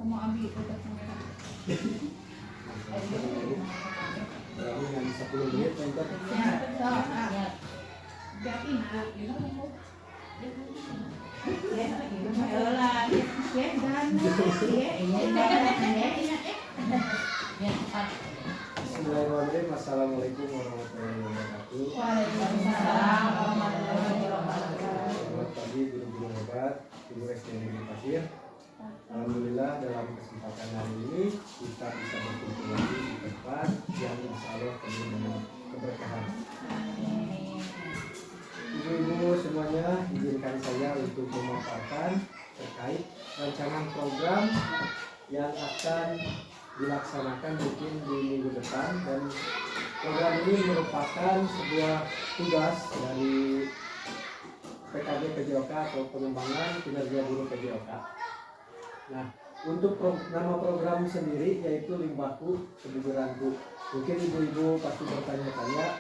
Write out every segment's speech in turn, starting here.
mau ambil itu kamera. Berarti yang 10 menit untuk Bismillahirrahmanirrahim. Assalamualaikum warahmatullahi wabarakatuh. Waalaikumsalam warahmatullahi wabarakatuh. Selamat pagi guru-guru hebat, Ibu SD Negeri Pasir. Alhamdulillah dalam kesempatan hari ini kita bisa berkumpul lagi di tempat yang insya Allah penuh dengan keberkahan. Ibu-ibu semuanya, izinkan saya untuk memaparkan terkait rancangan program yang akan dilaksanakan mungkin di minggu depan, dan program ini merupakan sebuah tugas dari PKG PJOK atau pengembangan kinerja guru PJOK. Nah, untuk nama program sendiri yaitu Limbahku Kebugaranku. Mungkin ibu-ibu pasti bertanya-tanya,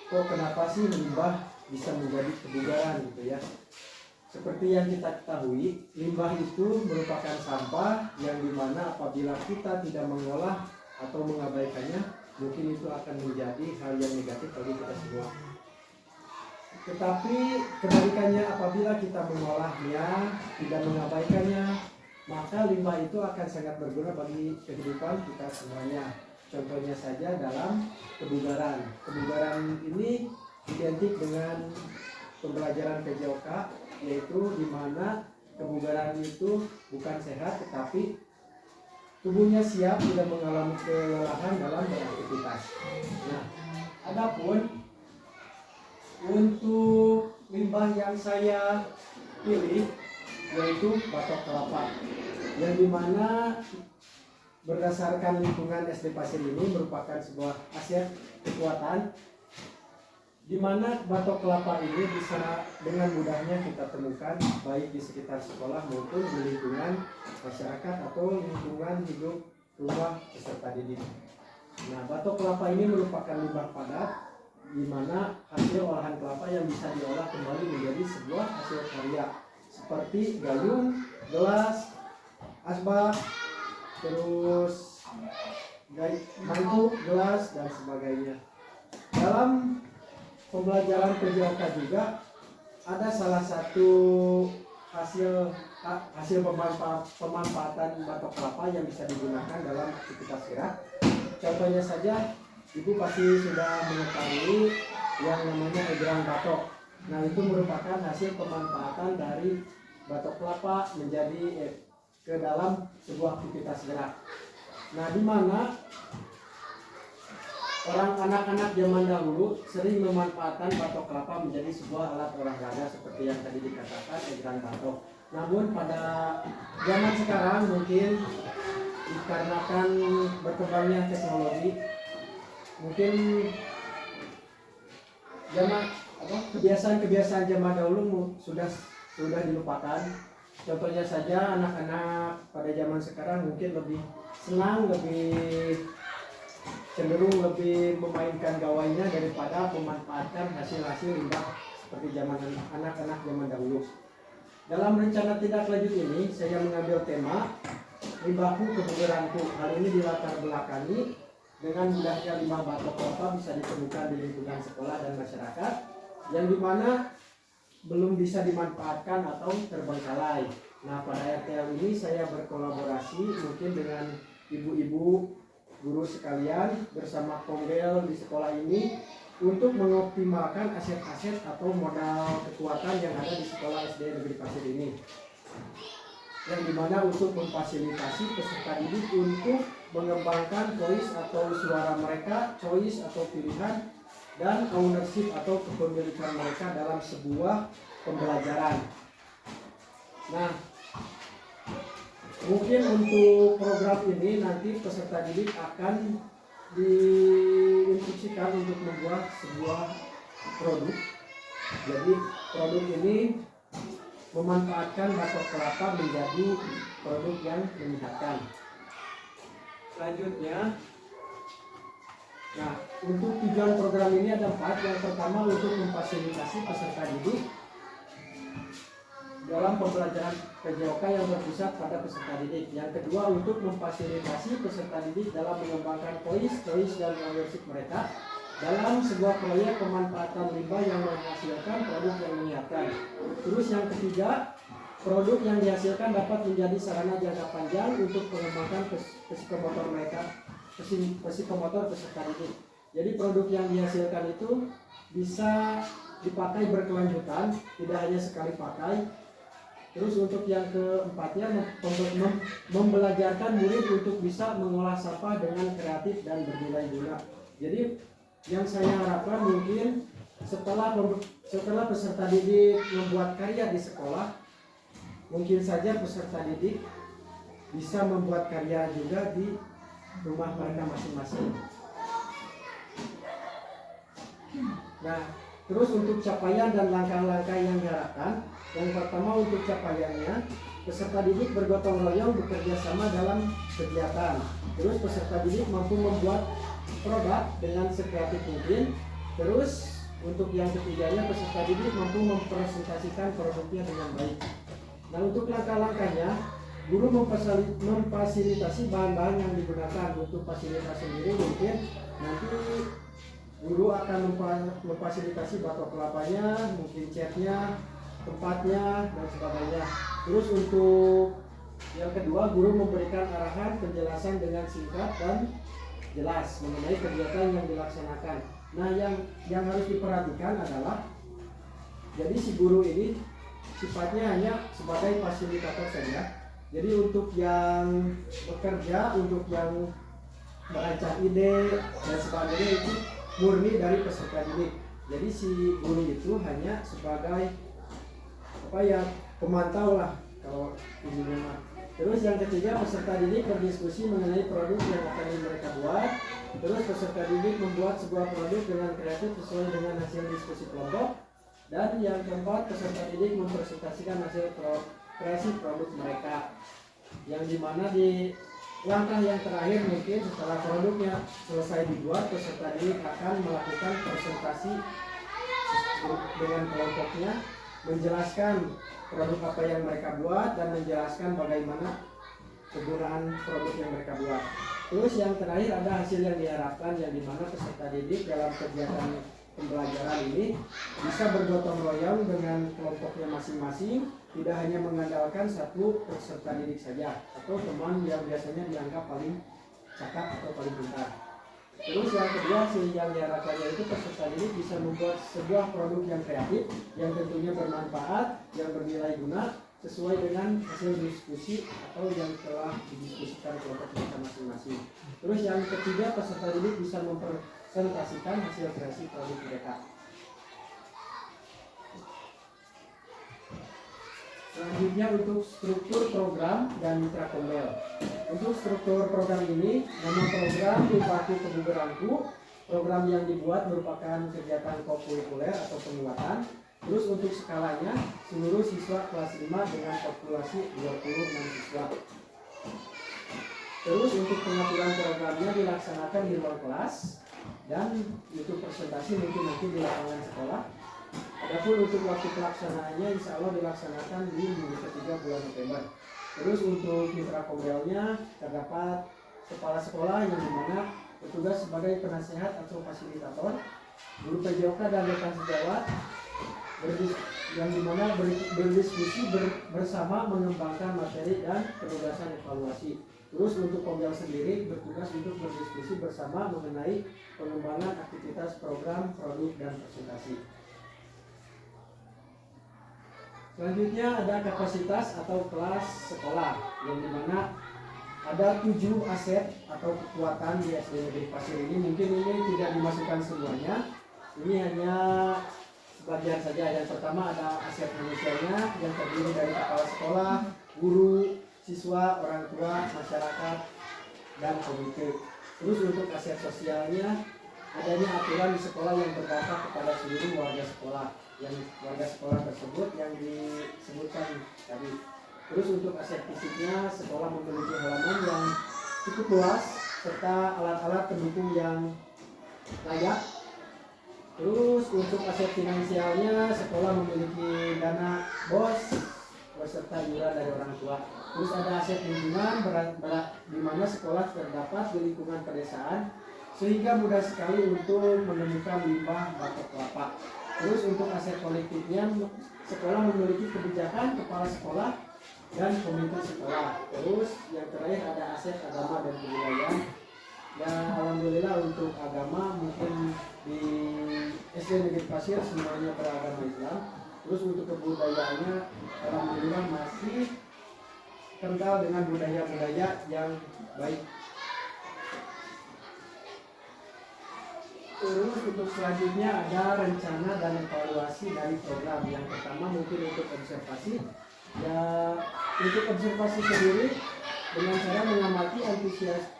kok kenapa sih limbah bisa menjadi kebugaran gitu ya? Seperti yang kita ketahui, limbah itu merupakan sampah yang dimana apabila kita tidak mengolah atau mengabaikannya, mungkin itu akan menjadi hal yang negatif bagi kita semua. Tetapi kebalikannya, apabila kita mengolahnya, tidak mengabaikannya, maka limbah itu akan sangat berguna bagi kehidupan kita semuanya. Contohnya saja dalam kebugaran. Kebugaran ini identik dengan pembelajaran PJOK, yaitu di mana kebugaran itu bukan sehat tetapi tubuhnya siap tidak mengalami kelelahan dalam beraktivitas. Nah, adapun untuk limbah yang saya pilih yaitu batok kelapa, yang dimana berdasarkan lingkungan SD Pasir ini merupakan sebuah aset kekuatan, di mana batok kelapa ini bisa dengan mudahnya kita temukan baik di sekitar sekolah maupun di lingkungan masyarakat atau lingkungan hidup rumah peserta didik. Nah, batok kelapa ini merupakan limbah padat, di mana hasil olahan kelapa yang bisa diolah kembali menjadi sebuah hasil karya seperti gayung, gelas, asbak, terus mangkuk, gelas, dan sebagainya. Dalam pembelajaran PJOK juga ada salah satu hasil pemanfaatan batok kelapa yang bisa digunakan dalam aktivitas gerak. Contohnya saja, ibu pasti sudah mengetahui yang namanya egrang batok. Nah, itu merupakan hasil pemanfaatan dari batok kelapa menjadi ke dalam sebuah aktivitas gerak. Nah, di mana anak-anak zaman dahulu sering memanfaatkan batok kelapa menjadi sebuah alat olahraga seperti yang tadi dikatakan egrang batok. Namun pada zaman sekarang mungkin dikarenakan berkembangnya teknologi, mungkin kebiasaan zaman dahulu sudah dilupakan. Contohnya saja anak-anak pada zaman sekarang mungkin lebih senang, lebih cenderung lebih memainkan gawainya daripada memanfaatkan hasil-hasil limbah seperti anak-anak zaman dahulu. Dalam rencana tindak lanjut ini saya mengambil tema Limbahku Kebugaranku. Hal ini dilatar belakangi dengan mudahnya limbah batok kelapa bisa ditemukan di lingkungan sekolah dan masyarakat, yang dimana belum bisa dimanfaatkan atau terbengkalai. Nah, pada RTL ini saya berkolaborasi mungkin dengan ibu-ibu guru sekalian bersama Konggel di sekolah ini untuk mengoptimalkan aset-aset atau modal kekuatan yang ada di sekolah SD Negeri Pasir ini, yang dimana untuk memfasilitasi peserta didik untuk mengembangkan voice atau suara mereka, choice atau pilihan, dan ownership atau kepemilikan mereka dalam sebuah pembelajaran. Nah, mungkin untuk program ini nanti peserta didik akan diinstruksikan untuk membuat sebuah produk. Jadi produk ini memanfaatkan batok kelapa menjadi produk yang menyehatkan. Selanjutnya, nah, untuk tujuan program ini ada 4. Yang pertama untuk memfasilitasi peserta didik dalam pembelajaran PJOK yang berpusat pada peserta didik. Yang kedua, untuk memfasilitasi peserta didik dalam mengembangkan choice dan ownership mereka dalam sebuah proyek pemanfaatan limbah yang menghasilkan produk yang menyehatkan. Terus yang ketiga, produk yang dihasilkan dapat menjadi sarana jangka panjang untuk mengembangkan psikomotor mereka, psikomotor peserta didik. Jadi produk yang dihasilkan itu bisa dipakai berkelanjutan, tidak hanya sekali pakai. Terus untuk yang keempatnya, membelajarkan murid untuk bisa mengolah sampah dengan kreatif dan bernilai guna. Jadi yang saya harapkan mungkin setelah peserta didik membuat karya di sekolah, mungkin saja peserta didik bisa membuat karya juga di rumah mereka masing-masing. Nah, terus untuk capaian dan langkah-langkah yang diharapkan, yang pertama untuk capaiannya, peserta didik bergotong royong bekerja sama dalam kegiatan. Terus peserta didik mampu membuat produk dengan sekreatif mungkin. Terus untuk yang ketiganya, peserta didik mampu mempresentasikan produknya dengan baik. Nah, untuk langkah-langkahnya, guru memfasilitasi bahan-bahan yang digunakan. Untuk fasilitas sendiri mungkin nanti guru akan memfasilitasi batok kelapanya, mungkin catnya, tempatnya, dan sebagainya. Terus untuk yang kedua, guru memberikan arahan penjelasan dengan singkat dan jelas mengenai kegiatan yang dilaksanakan. Nah, yang harus diperhatikan adalah, jadi si guru ini sifatnya hanya sebagai fasilitator saja. Jadi untuk yang bekerja, untuk yang merancang ide dan sebagainya itu murni dari peserta didik. Jadi si guru itu hanya sebagai pemantau lah kalau ininya. Terus yang ketiga, peserta didik berdiskusi mengenai produk yang akan mereka buat. Terus peserta didik membuat sebuah produk dengan kreatif sesuai dengan hasil diskusi kelompok. Dan yang keempat, peserta didik mempresentasikan hasil kreasi produk mereka. Yang dimana di langkah yang terakhir mungkin setelah produknya selesai dibuat, peserta didik akan melakukan presentasi dengan kelompoknya, menjelaskan produk apa yang mereka buat dan menjelaskan bagaimana kegunaan produk yang mereka buat. Terus yang terakhir ada hasil yang diharapkan, yang dimana peserta didik dalam kegiatan pembelajaran ini bisa bergotong royong dengan kelompoknya masing-masing, tidak hanya mengandalkan satu peserta didik saja atau teman yang biasanya dianggap paling cakap atau paling pintar. Terus yang kedua, hasil yang diharapkannya itu peserta didik bisa membuat sebuah produk yang kreatif, yang tentunya bermanfaat, yang bernilai guna, sesuai dengan hasil diskusi atau yang telah didiskusikan kelompok mereka masing-masing. Terus yang ketiga, peserta didik bisa mempresentasikan hasil kreasi produk mereka. Selanjutnya untuk struktur program dan mitra kombel. Untuk struktur program ini, nama program Bupati Kebugeranku. Program yang dibuat merupakan kegiatan kokurikuler atau penguatan. Terus untuk skalanya, seluruh siswa kelas 5 dengan populasi 26 siswa. Terus untuk pengaturan programnya dilaksanakan di ruang kelas, dan untuk presentasi mungkin nanti di lapangan sekolah. Adapun untuk waktu pelaksanaannya insya Allah dilaksanakan di minggu ketiga bulan November. Terus untuk mitra kombelnya terdapat kepala sekolah yang dimana bertugas sebagai penasehat atau fasilitator, guru PJOK dan rekan sejawat, yang dimana berdiskusi bersama mengembangkan materi dan penugasan evaluasi. Terus untuk kombel sendiri bertugas untuk berdiskusi bersama mengenai pengembangan aktivitas program, produk, dan presentasi. Selanjutnya ada kapasitas atau kelas sekolah, yang dimana ada 7 aset atau kekuatan di SD Negeri Pasir ini. Mungkin ini tidak dimasukkan semuanya, ini hanya sebagian saja. Yang pertama ada aset manusianya yang terdiri dari kepala sekolah, guru, siswa, orang tua, masyarakat, dan komite. Terus untuk aset sosialnya, adanya aturan di sekolah yang berdampak kepada seluruh warga sekolah, yang warga sekolah tersebut yang disebutkan tadi. Terus untuk aset fisiknya, sekolah memiliki halaman yang cukup luas serta alat-alat pendukung yang layak. Terus untuk aset finansialnya, sekolah memiliki dana BOS beserta iuran dari orang tua. Terus ada aset lingkungan di mana sekolah terdapat di lingkungan pedesaan sehingga mudah sekali untuk menemukan limbah batok kelapa. Terus untuk aset kolektifnya, sekolah memiliki kebijakan kepala sekolah dan komite sekolah. Terus yang terakhir ada aset agama dan kebudayaan. Dan alhamdulillah untuk agama mungkin di SD Negeri Pasir semuanya beragama Islam. Terus untuk kebudayaannya alhamdulillah masih kental dengan budaya-budaya yang baik. Terus untuk selanjutnya ada rencana dan evaluasi dari program. Yang pertama mungkin untuk observasi. Ya, untuk observasi sendiri dengan cara mengamati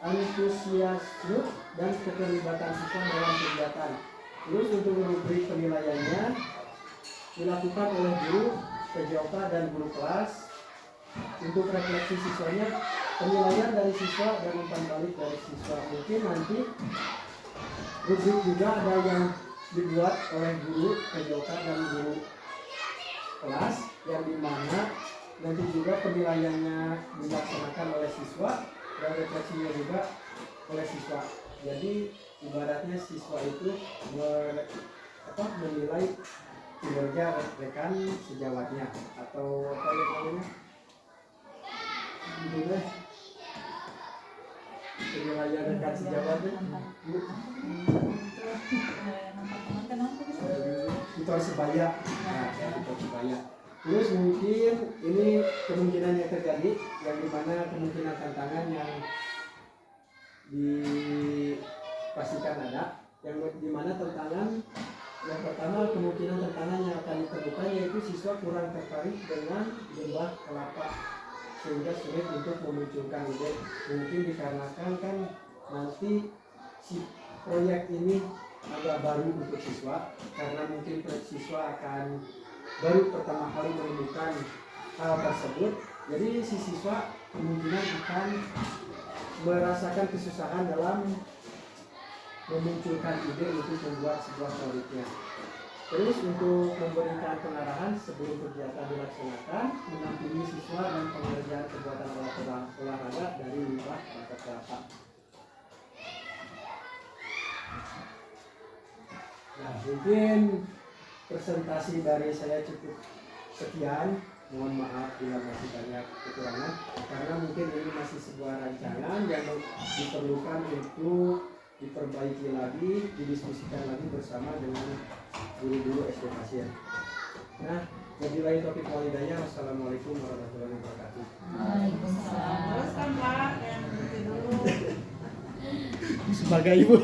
antusiasme dan keterlibatan siswa dalam kegiatan. Terus untuk rubrik penilaiannya dilakukan oleh guru, PJOK dan guru kelas. Untuk refleksi siswanya, penilaian dari siswa dan umpan balik dari siswa. Mungkin nanti rubrik juga ada yang dibuat oleh guru, PJOK dan guru kelas, yang dimana nanti juga penilaiannya dilaksanakan oleh siswa dan refleksinya juga oleh siswa. Jadi ibaratnya siswa itu menilai kinerja rekan sejawatnya atau apa ya namanya, penilaian rekan sejawatnya itu harus sebaya. Nah, itu sebaya. Terus mungkin ini kemungkinan yang terjadi, yang dimana kemungkinan tantangan yang dipastikan ada, yang dimana tantangan yang pertama, kemungkinan tantangan yang akan ditemukan yaitu siswa kurang tertarik dengan limbah kelapa sehingga sulit untuk memunculkan ide. Mungkin dikarenakan kan nanti si proyek ini agak baru untuk siswa, karena mungkin siswa akan baru pertama kali menemukan hal tersebut. Jadi si siswa kemungkinan akan merasakan kesusahan dalam memunculkan ide untuk membuat sebuah proyeknya. Terus untuk memberikan pengarahan sebelum kegiatan dilaksanakan, mendampingi siswa dan pengerjaan kegiatan olahraga dari limbah batok kelapa. Nah, mungkin presentasi dari saya cukup sekian. Mohon maaf bila masih banyak kekurangan, karena mungkin ini masih sebuah rancangan yang diperlukan untuk diperbaiki lagi, didiskusikan lagi bersama dengan guru-guru SD Pasir. Nah, wabillahi taufiq wal hidayah. Wassalamualaikum warahmatullahi wabarakatuh. Waalaikumsalam. Terus kan Pak, yang dulu Sebagai ibu.